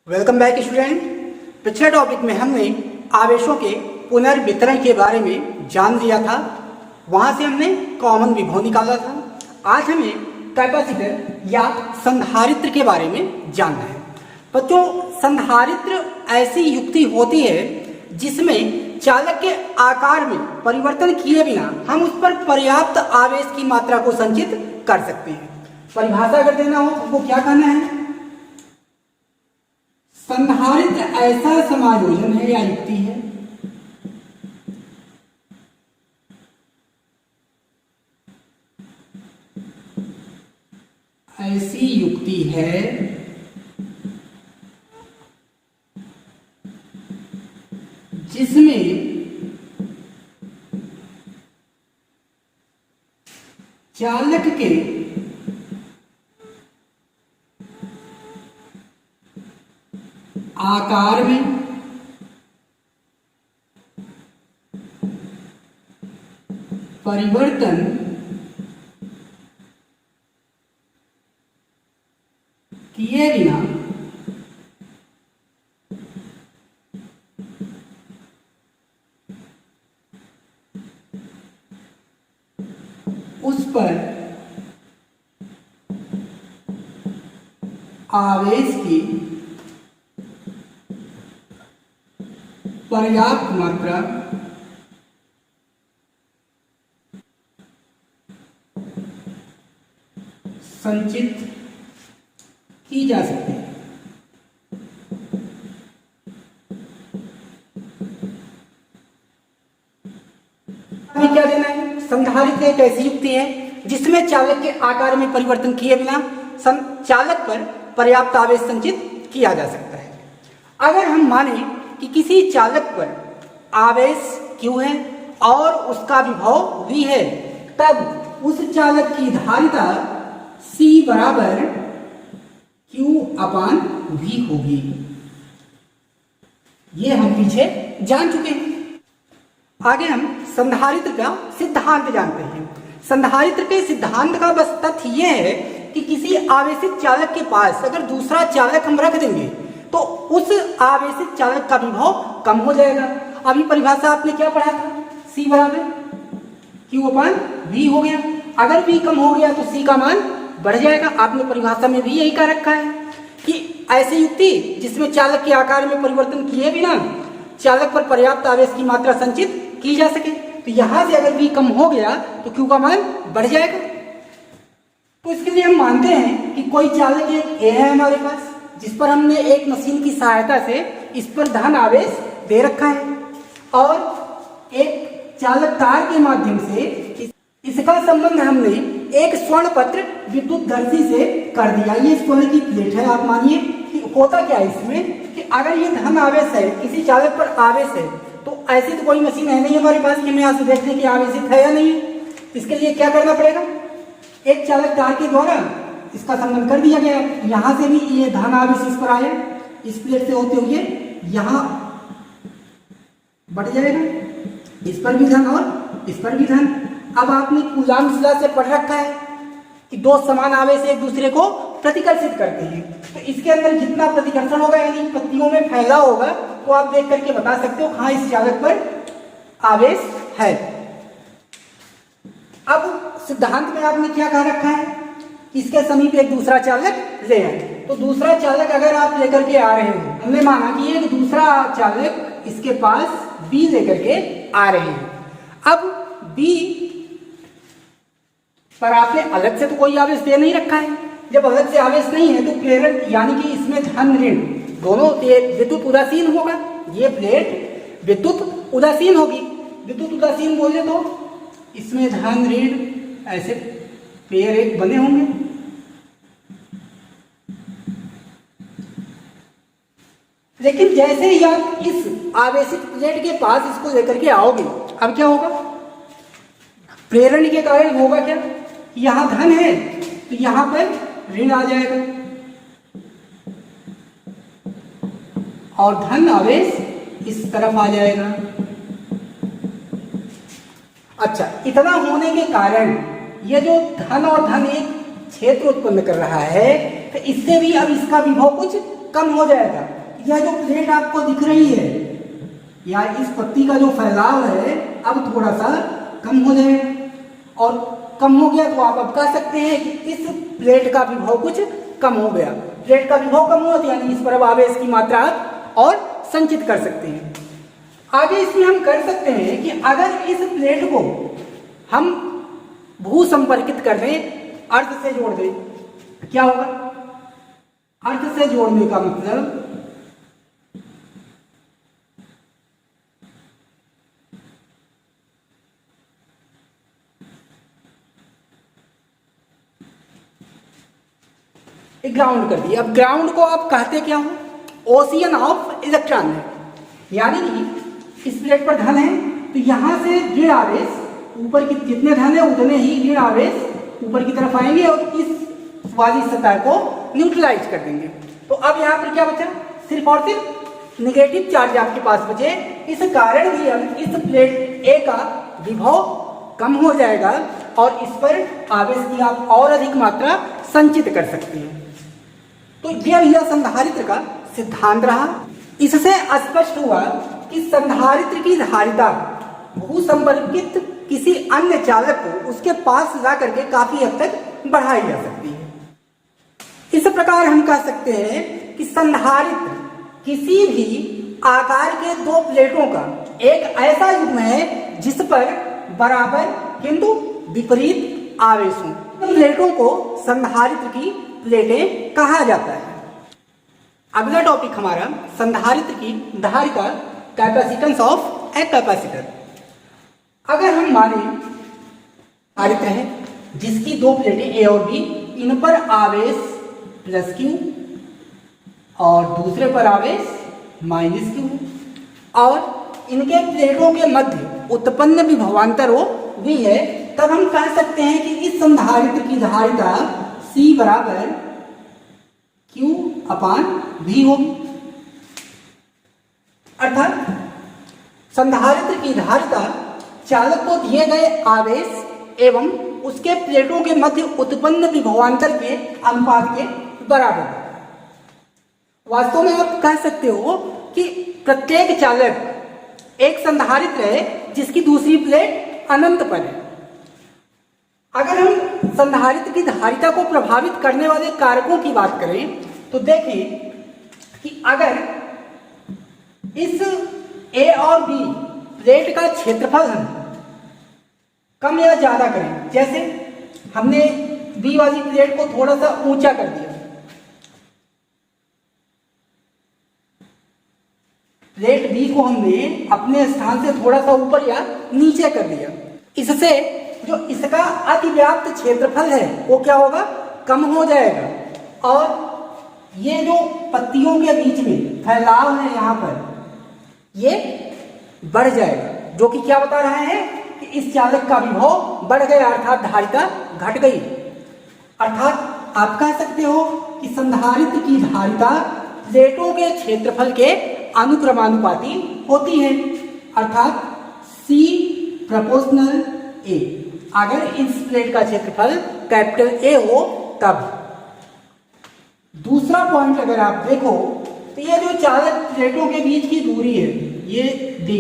Welcome back student. पिछले topic में हमने आवेशों के पुनर्वितरण के बारे में जान लिया था, वहां से हमने कॉमन विभव निकाला था। आज हमें कैपेसिटर या संधारित्र के बारे में जानना है। बच्चों, संधारित्र ऐसी युक्ति होती है जिसमें चालक के आकार में परिवर्तन किए बिना हम उस पर पर्याप्त आवेश की मात्रा को संचित कर सकते हैं। परिभाषा अगर देना हो तो क्या कहना है? संधारित्र ऐसा समायोजन है या युक्ति है ऐसी युक्ति है जिसमें चालक के आकार में परिवर्तन किए बिना उस पर आवेश की पर्याप्त मात्रा संचित की जा सकती है। अभी क्या देना है? संधारित्र एक ऐसी युक्ति है जिसमें चालक के आकार में परिवर्तन किए बिना चालक पर पर्याप्त आवेश संचित किया जा सकता है। अगर हम माने कि किसी चालक पर आवेश Q है और उसका विभव V है, तब उस चालक की धारिता C बराबर Q/V होगी। ये हम पीछे जान चुके हैं। आगे हम संधारित्र का सिद्धांत जानते हैं। संधारित्र के सिद्धांत का बस तथ्य यह है कि किसी आवेशित चालक के पास अगर दूसरा चालक हम रख देंगे तो उस आवेशित चालक का विभव कम हो जाएगा। अभी परिभाषा आपने क्या पढ़ा था? C बराबर Q/V हो गया। अगर V कम हो गया तो C का मान बढ़ जाएगा। आपने परिभाषा में भी यही कह रखा है कि ऐसी युक्ति जिसमें चालक के आकार में परिवर्तन किए बिना चालक पर पर्याप्त आवेश की मात्रा संचित की जा सके। तो यहां से अगर V कम हो गया तो Q का मान बढ़ जाएगा। तो इसके लिए हम मानते हैं कि कोई चालक एक A है हमारे पास, जिस पर हमने एक मशीन की सहायता से इस पर धन आवेश दे रखा है, और एक चालक तार के माध्यम से इसका संबंध हमने एक स्वर्ण पत्र विद्युत धर्ती से कर दिया। ये स्वर्ण की प्लेट है। आप मानिए कि होता क्या है इसमें कि अगर ये धन आवेश है, किसी चालक पर आवेश है, तो ऐसी तो कोई मशीन है नहीं हमारे पास कि हमें यहाँ से देखने की आवेशित है या नहीं। इसके लिए क्या करना पड़ेगा? एक चालक तार के द्वारा इसका संबंध कर दिया गया। यहां से भी ये धन आवेश इस पर आया, इस प्लेट से होते हुए यहां बढ़ जाएगा। इस पर भी धन और इस पर भी धन। अब आपने कूलाम शिला से पढ़ रखा है कि दो समान आवेश एक दूसरे को प्रतिकर्षित करते हैं। तो इसके अंदर जितना प्रतिकर्षण होगा यानी पत्तियों में फैला होगा, तो आप देख करके बता सकते हो हाँ इस चालक पर आवेश है। अब सिद्धांत में आपने क्या कह रखा है? इसके समीप एक दूसरा चालक ले आए। तो दूसरा चालक अगर आप लेकर के आ रहे हो, हमने माना कि एक दूसरा चालक इसके पास B लेकर के आ रहे हैं। अब B पर आपने अलग से तो कोई आवेश दे नहीं रखा है। जब अलग से आवेश नहीं है तो प्रेरण यानी कि इसमें धन ऋण दोनों विद्युत उदासीन होगा। ये प्लेट विद्युत उदासीन होगी। विद्युत उदासीन बोले तो इसमें धन ऋण ऐसे पेयर एक बने होंगे। लेकिन जैसे ही आप इस आवेशित प्लेट के पास इसको लेकर के आओगे, अब क्या होगा? प्रेरण के कारण होगा क्या? यहां धन है तो यहां पर ऋण आ जाएगा और धन आवेश इस तरफ आ जाएगा। अच्छा, इतना होने के कारण ये जो धन और धन एक क्षेत्र उत्पन्न कर रहा है, तो इससे भी अब इसका विभव कुछ कम हो जाएगा। यह जो प्लेट आपको दिख रही है या इस पत्ती का जो फैलाव है अब थोड़ा सा कम हो जाएगा, और कम हो गया तो आप अब कह सकते हैं कि इस प्लेट का विभव कुछ कम हो गया। प्लेट का विभव कम हुआ तो यानी इस पर अब आवेश की मात्रा और संचित कर सकते हैं। आगे इसमें हम कर सकते हैं कि अगर इस प्लेट को हम भू संपर्कित कर दें, अर्थ से जोड़ दें, क्या होगा? अर्थ से जोड़ने का मतलब ग्राउंड कर दिया। अब ग्राउंड को आप कहते क्या हो? ओशियन ऑफ इलेक्ट्रॉन है, यानी कि इस प्लेट पर धन है तो यहां से ऋण आवेश ऊपर की, जितने धन है उतने ही ऋण आवेश ऊपर की तरफ आएंगे और इस वाली सतह को न्यूट्रलाइज कर देंगे। तो अब यहाँ पर क्या बचा? सिर्फ और सिर्फ निगेटिव चार्ज आपके पास बचे। इस कारण भी हम इस प्लेट ए का विभव कम हो जाएगा और इस पर आवेश की आप और अधिक मात्रा संचित कर सकते हैं। तो यह संधारित्र का सिद्धांत रहा। इससे स्पष्ट हुआ कि संधारित्र की धारिता भू संपर्कित किसी अन्य चालक को उसके पास ला करके काफी हद तक बढ़ाई जा सकती है। इस प्रकार हम कह सकते हैं कि संधारित्र किसी भी आकार के दो प्लेटों का एक ऐसा युग्म है जिस पर बराबर किंतु विपरीत आवेश हो। प्लेटों को संधारित्र की प्लेटें कहा जाता है। अगला टॉपिक हमारा संधारित्र की धारिता, कैपेसिटेंस ऑफ ए कैपेसिटर। अगर हम माने धारित्र है जिसकी दो प्लेटें ए और बी, इन पर आवेश प्लस क्यू और दूसरे पर आवेश माइनस क्यू, और इनके प्लेटों के मध्य उत्पन्न विभवांतर हो भी है, तब हम कह सकते हैं कि इस संधारित्र की धारिता C बराबर Q अपान V होगी। अर्थात संधारित्र की धारिता चालक को दिए गए आवेश एवं उसके प्लेटों के मध्य उत्पन्न विभवांतर के अनुपात के बराबर है। वास्तव में आप कह सकते हो कि प्रत्येक चालक एक संधारित्र है जिसकी दूसरी प्लेट अनंत पर है। अगर हम संधारित्र की धारिता को प्रभावित करने वाले कारकों की बात करें तो देखें कि अगर इस ए और बी प्लेट का क्षेत्रफल हम कम या ज्यादा करें, जैसे हमने बी वाली प्लेट को थोड़ा सा ऊंचा कर दिया, प्लेट बी को हमने अपने स्थान से थोड़ा सा ऊपर या नीचे कर दिया, इससे जो इसका अतिव्याप्त क्षेत्रफल है वो क्या होगा? कम हो जाएगा और ये जो पत्तियों के बीच में फैलाव है यहाँ पर ये बढ़ जाएगा, जो कि क्या बता रहा है कि इस चालक का विभव बढ़ गया अर्थात धारिता घट गई। अर्थात आप कह सकते हो कि संधारित्र की धारिता प्लेटों के क्षेत्रफल के अनुक्रमानुपाती होती है, अर्थात C प्रोपोर्शनल A। अगर इस प्लेट का क्षेत्रफल कैपिटल A हो तब। दूसरा पॉइंट अगर आप देखो तो ये जो चालक प्लेटों के बीच की दूरी है ये D,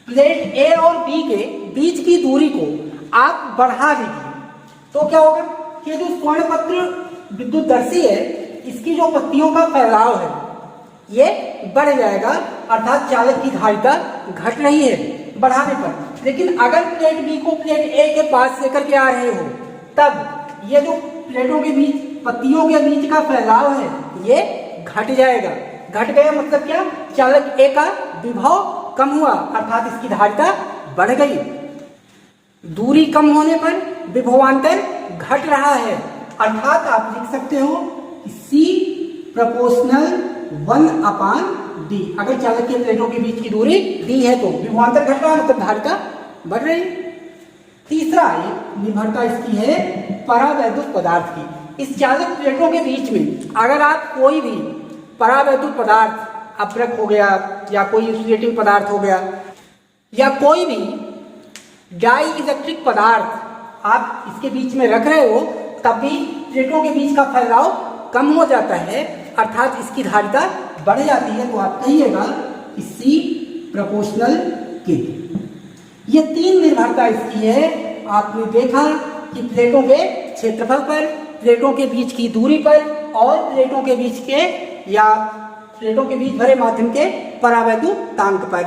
प्लेट A और B के बीच की दूरी को आप बढ़ा दीजिए तो क्या होगा कि जो स्वर्णपत्र विद्युतदर्शी है इसकी जो पत्तियों का फैलाव है ये बढ़ जाएगा, अर्थात चालक की धारिता घट रही है बढ़ाने पर। लेकिन अगर प्लेट बी को प्लेट ए के पास लेकर के आ रहे हो तब ये जो प्लेटों के बीच पत्तियों के बीच का फैलाव है ये घट जाएगा। घट गया मतलब क्या? चालक ए का विभव कम हुआ अर्थात इसकी धारिता बढ़ गई। दूरी कम होने पर विभवांतर घट रहा है, अर्थात आप लिख सकते हो कि C प्रोपोर्शनल 1 अपान D। अगर चालक के प्लेटों के बीच की दूरी D है तो विभवांतर घट रहा है मतलब धारिता बढ़ रही। तीसरा निर्भरता इसकी है परावैद्युत पदार्थ की। इस चालक प्लेटों के बीच में अगर आप कोई भी परावैद्युत पदार्थ, अपरक हो गया या कोई इंसुलेटिंग पदार्थ हो गया या कोई भी डाई इलेक्ट्रिक पदार्थ आप इसके बीच में रख रहे हो तब भी प्लेटों के बीच का फैलाव कम हो जाता है, अर्थात इसकी धारिता बढ़ जाती है, तो आप कहिएगा कि C प्रोपोर्शनल K। ये 3 निर्भरता इसकी है। आपने देखा कि प्लेटों के क्षेत्रफल पर, प्लेटों के बीच की दूरी पर और प्लेटों के बीच भरे माध्यम के परावैद्युतांक पर।